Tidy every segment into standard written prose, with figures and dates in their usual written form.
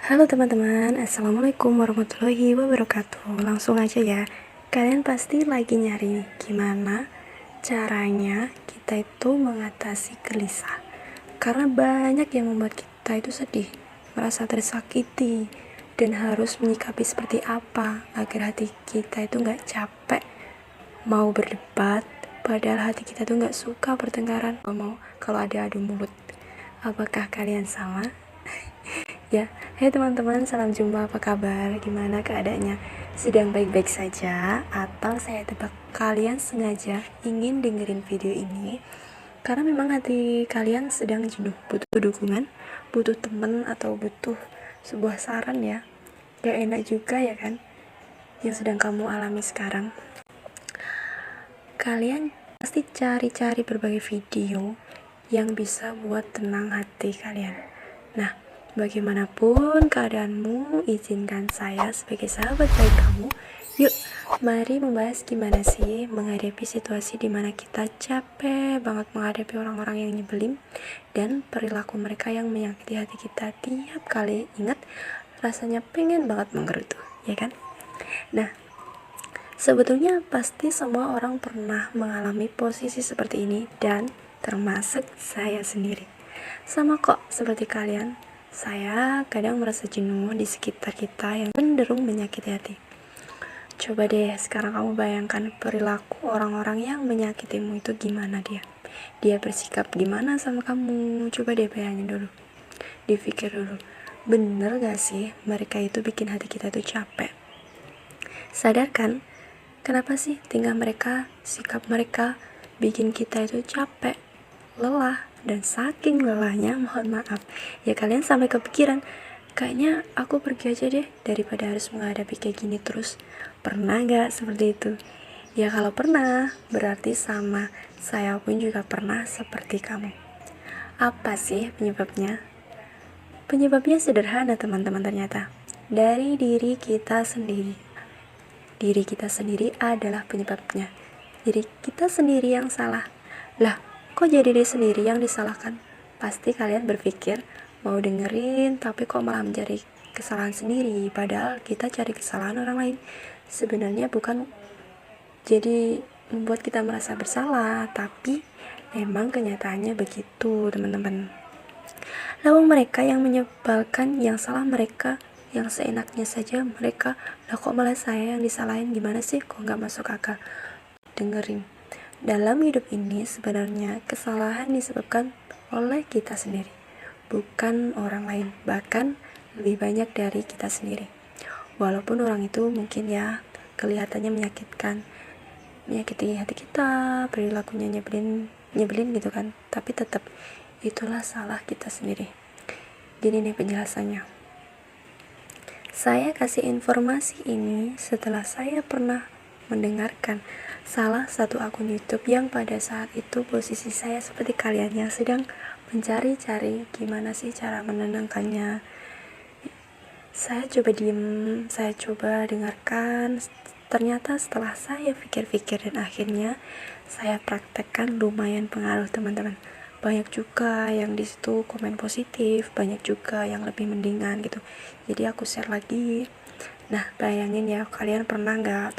Halo teman-teman, Assalamualaikum warahmatullahi wabarakatuh. Langsung aja ya. Kalian pasti lagi nyari gimana caranya kita itu mengatasi gelisah. Karena banyak yang membuat kita itu sedih, merasa tersakiti, dan harus menyikapi seperti apa agar hati kita itu gak capek mau berdebat, padahal hati kita tuh gak suka pertengkaran. Ngomong kalau ada adu mulut. Apakah kalian sama? Ya, hai teman-teman, salam jumpa, apa kabar? Gimana keadaannya? Sedang baik-baik saja? Atau saya tebak kalian sengaja ingin dengerin video ini karena memang hati kalian sedang jenuh, butuh dukungan, butuh temen, atau butuh sebuah saran ya? Gak enak juga ya kan? Yang sedang kamu alami sekarang. Kalian pasti cari-cari berbagai video yang bisa buat tenang hati kalian. Nah, bagaimanapun keadaanmu, izinkan saya sebagai sahabat baik kamu. Yuk, mari membahas gimana sih menghadapi situasi dimana kita capek banget menghadapi orang-orang yang nyebelin dan perilaku mereka yang menyakiti hati kita. Tiap kali ingat, rasanya pengen banget menggerutu, ya kan? Nah, sebetulnya pasti semua orang pernah mengalami posisi seperti ini, dan termasuk saya sendiri. Sama kok seperti kalian, saya kadang merasa jenuh di sekitar kita yang cenderung menyakiti hati. Coba deh sekarang kamu bayangkan perilaku orang-orang yang menyakitimu itu gimana dia. Dia bersikap gimana sama kamu? Coba deh bayangin dulu. Dipikir dulu, bener gak sih mereka itu bikin hati kita tuh capek? Sadarkan, kenapa sih tingkah mereka, sikap mereka bikin kita itu capek, lelah, dan saking lelahnya, mohon maaf ya kalian sampai kepikiran, kayaknya aku pergi aja deh daripada harus menghadapi kayak gini terus. Pernah gak seperti itu? Ya kalau pernah, berarti sama saya pun juga pernah seperti kamu. Apa sih penyebabnya? Penyebabnya sederhana teman-teman, ternyata dari diri kita sendiri. Diri kita sendiri adalah penyebabnya. Diri kita sendiri yang salah. Lah, kok jadi diri sendiri yang disalahkan? Pasti kalian berpikir mau dengerin tapi kok malah mencari kesalahan sendiri, padahal kita cari kesalahan orang lain. Sebenarnya bukan jadi membuat kita merasa bersalah, tapi memang kenyataannya begitu teman-teman. Lawang mereka yang menyebalkan, yang salah mereka, yang seenaknya saja mereka. Lah kok malah saya yang disalahin? Gimana sih, kok gak masuk akal? Dengerin, dalam hidup ini sebenarnya kesalahan disebabkan oleh kita sendiri, bukan orang lain, bahkan lebih banyak dari kita sendiri. Walaupun orang itu mungkin ya kelihatannya menyakiti hati kita, perilakunya nyebelin gitu kan, tapi tetap itulah salah kita sendiri. Gini nih penjelasannya. Saya kasih informasi ini setelah saya pernah mendengarkan salah satu akun YouTube yang pada saat itu posisi saya seperti kalian yang sedang mencari-cari gimana sih cara menenangkannya. Saya coba diem, saya coba dengarkan. Ternyata setelah saya pikir-pikir dan akhirnya saya praktekkan, lumayan pengaruh teman-teman. Banyak juga yang di situ komen positif, banyak juga yang lebih mendingan gitu. Jadi aku share lagi. Nah, bayangin ya, kalian pernah nggak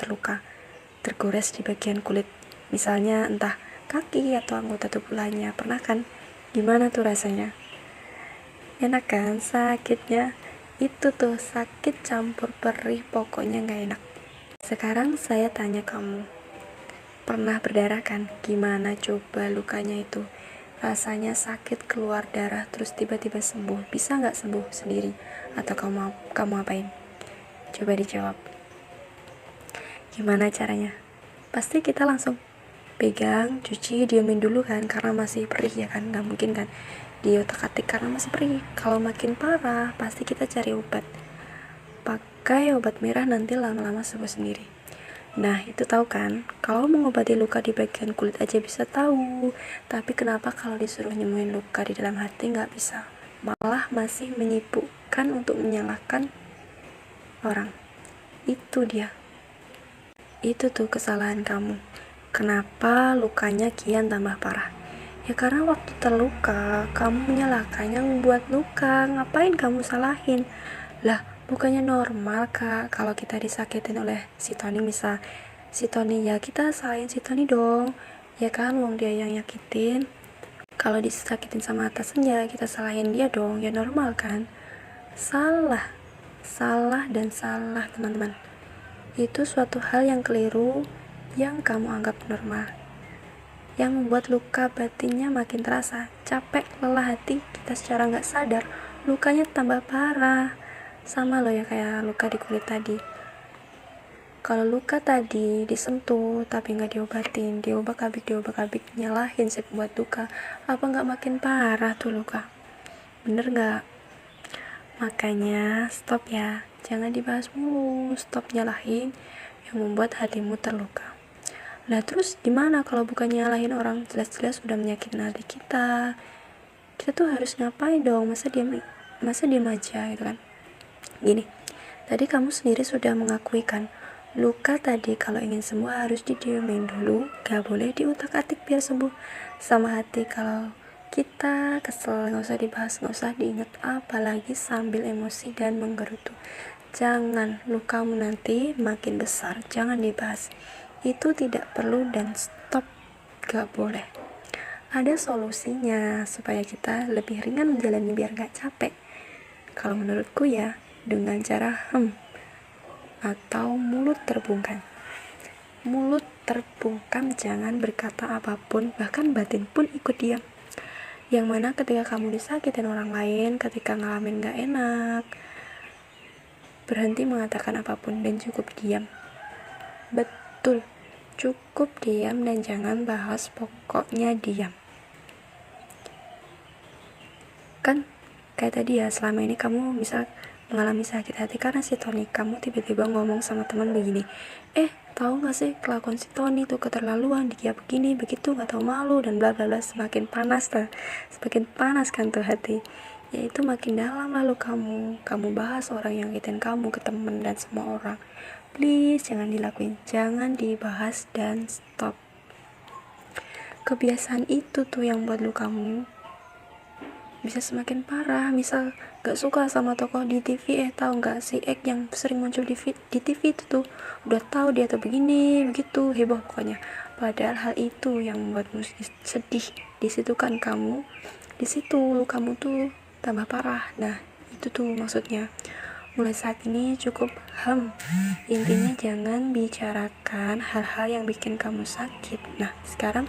tergores di bagian kulit, misalnya entah kaki atau anggota tubuh lainnya, pernah kan? Gimana tuh rasanya? Enak kan? Sakitnya itu tuh sakit campur perih, pokoknya gak enak. Sekarang saya tanya kamu, pernah berdarah kan? Gimana coba lukanya itu? Rasanya sakit, keluar darah, terus tiba-tiba sembuh. Bisa gak sembuh sendiri? Atau kamu apain? Coba dijawab. Gimana caranya? Pasti kita langsung pegang, cuci, diamin dulu kan, karena masih perih ya kan, nggak mungkin kan diotak-atik karena masih perih. Kalau makin parah, pasti kita cari obat. Pakai obat merah, nanti lama-lama sembuh sendiri. Nah, itu tahu kan, kalau mengobati luka di bagian kulit aja bisa tahu, tapi kenapa kalau disuruh nyembuhin luka di dalam hati nggak bisa? Malah masih menyibukkan untuk menyalahkan orang. Itu dia. Itu tuh kesalahan kamu. Kenapa lukanya kian tambah parah? Ya karena waktu terluka, kamu menyalahkan yang membuat luka. Ngapain kamu salahin? Lah, bukannya normal kak kalau kita disakitin oleh si Tony, misal si Tony, ya kita salahin si Tony dong. Ya kan, wong dia yang nyakitin. Kalau disakitin sama atasannya, kita salahin dia dong. Ya normal kan? Salah dan salah teman-teman. Itu suatu hal yang keliru yang kamu anggap normal, yang membuat luka batinnya makin terasa. Capek, lelah hati kita secara nggak sadar, lukanya tambah parah. Sama loh ya kayak luka di kulit tadi. Kalau luka tadi disentuh tapi nggak diobatin, diobak-abik, nyalahin si pembuat luka, apa nggak makin parah tuh luka? Bener nggak? Makanya stop ya, jangan dibahas mulu, stop nyalahin yang membuat hatimu terluka. Nah terus gimana kalau bukan nyalahin orang, jelas-jelas udah menyakitin hati kita tuh harus ngapain dong? Masa diam aja gitu kan? Gini, tadi kamu sendiri sudah mengakui kan, luka tadi kalau ingin sembuh harus didiemin dulu, gak boleh diutak-atik biar sembuh. Sama hati, kalau kita kesel gak usah dibahas, gak usah diingat, apalagi sambil emosi dan menggerutu. Jangan, lukamu nanti makin besar, jangan dibahas. Itu tidak perlu dan stop, gak boleh. Ada solusinya supaya kita lebih ringan menjalani biar gak capek. Kalau menurutku ya, dengan cara atau mulut terbungkam. Mulut terbungkam, jangan berkata apapun, bahkan batin pun ikut diam. Yang mana ketika kamu disakitin orang lain, ketika ngalamin gak enak, berhenti mengatakan apapun dan cukup diam. Betul, cukup diam dan jangan bahas, pokoknya diam. Kan kayak tadi ya, selama ini kamu misal mengalami sakit hati karena si Tony, kamu tiba-tiba ngomong sama teman begini, tahu gak sih kelakuan si Tony tuh keterlaluan, dia begini begitu, gak tahu malu dan bla bla bla. Semakin panas kan tuh hati, yaitu makin dalam. Lalu kamu bahas orang yang nyakitin kamu ke temen dan semua orang. Please jangan dilakuin, jangan dibahas dan stop. Kebiasaan itu tuh yang buat lukamu bisa semakin parah. Misal gak suka sama tokoh di TV, tahu gak si Ek yang sering muncul di TV itu tuh, udah tahu dia tuh begini begitu, heboh pokoknya. Padahal hal itu yang membuatmu sedih. Di situ kan kamu, di situ kamu tuh tambah parah. Nah itu tuh maksudnya. Mulai saat ini cukup intinya jangan bicarakan hal-hal yang bikin kamu sakit. Nah sekarang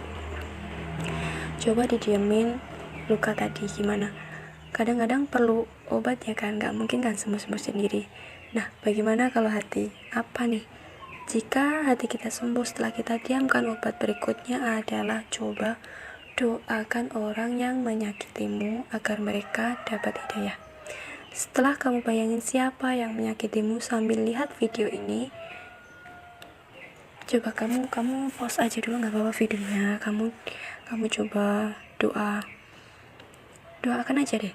coba didiamin luka tadi gimana. Kadang-kadang perlu obat ya kan, gak mungkin kan sembuh-sembuh sendiri. Nah bagaimana kalau hati? Apa nih? Jika hati kita sembuh setelah kita diamkan, obat berikutnya adalah coba doakan orang yang menyakitimu agar mereka dapat hidayah. Setelah kamu bayangin siapa yang menyakitimu sambil lihat video ini, coba kamu pause aja dulu, gak apa-apa videonya, kamu coba doakan aja deh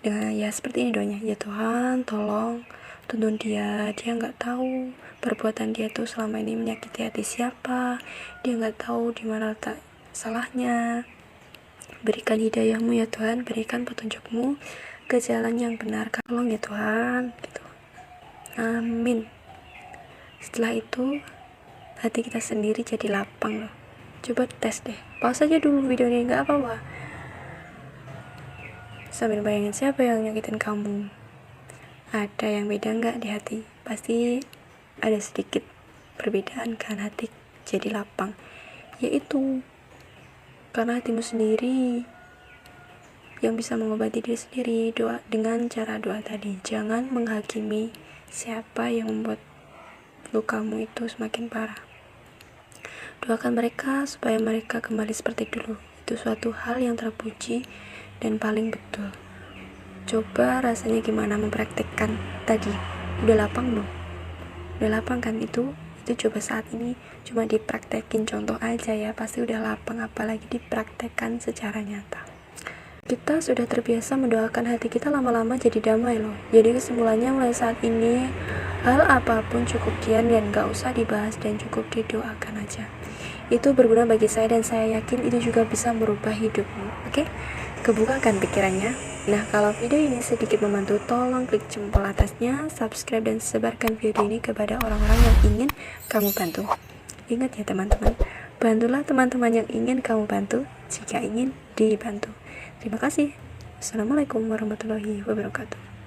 dengan ya seperti ini doanya, ya Tuhan tolong tuntun dia nggak tahu perbuatan dia tuh selama ini menyakiti hati siapa, dia nggak tahu di mana letak salahnya. Berikan hidayahmu ya Tuhan, berikan petunjukmu ke jalan yang benar, tolong ya Tuhan gitu. Amin. Setelah itu hati kita sendiri jadi lapang loh. Coba tes deh, pause aja dulu videonya, nggak apa-apa, sambil bayangin siapa yang nyakitin kamu. Ada yang beda nggak di hati? Pasti ada sedikit perbedaan kan, hati jadi lapang, yaitu karena hatimu sendiri yang bisa mengobati diri sendiri. Doa dengan cara doa tadi, jangan menghakimi siapa yang membuat lukamu itu semakin parah. Doakan mereka supaya mereka kembali seperti dulu. Itu suatu hal yang terpuji dan paling betul. Coba rasanya gimana mempraktekkan tadi? Udah lapang belum? Udah lapang kan itu coba saat ini cuma dipraktekin contoh aja ya, pasti udah lapang, apalagi dipraktekkan secara nyata. Kita sudah terbiasa mendoakan hati kita, lama-lama jadi damai loh. Jadi kesimpulannya mulai saat ini, hal apapun cukup diam dan gak usah dibahas dan cukup didoakan aja. itu berguna bagi saya dan saya yakin itu juga bisa merubah hidupmu. Oke? Kebukakan pikirannya. Nah, kalau video ini sedikit membantu, tolong klik jempol atasnya, subscribe dan sebarkan video ini kepada orang-orang yang ingin kamu bantu. Ingat ya teman-teman, bantulah teman-teman yang ingin kamu bantu jika ingin dibantu. Terima kasih. Assalamualaikum warahmatullahi wabarakatuh.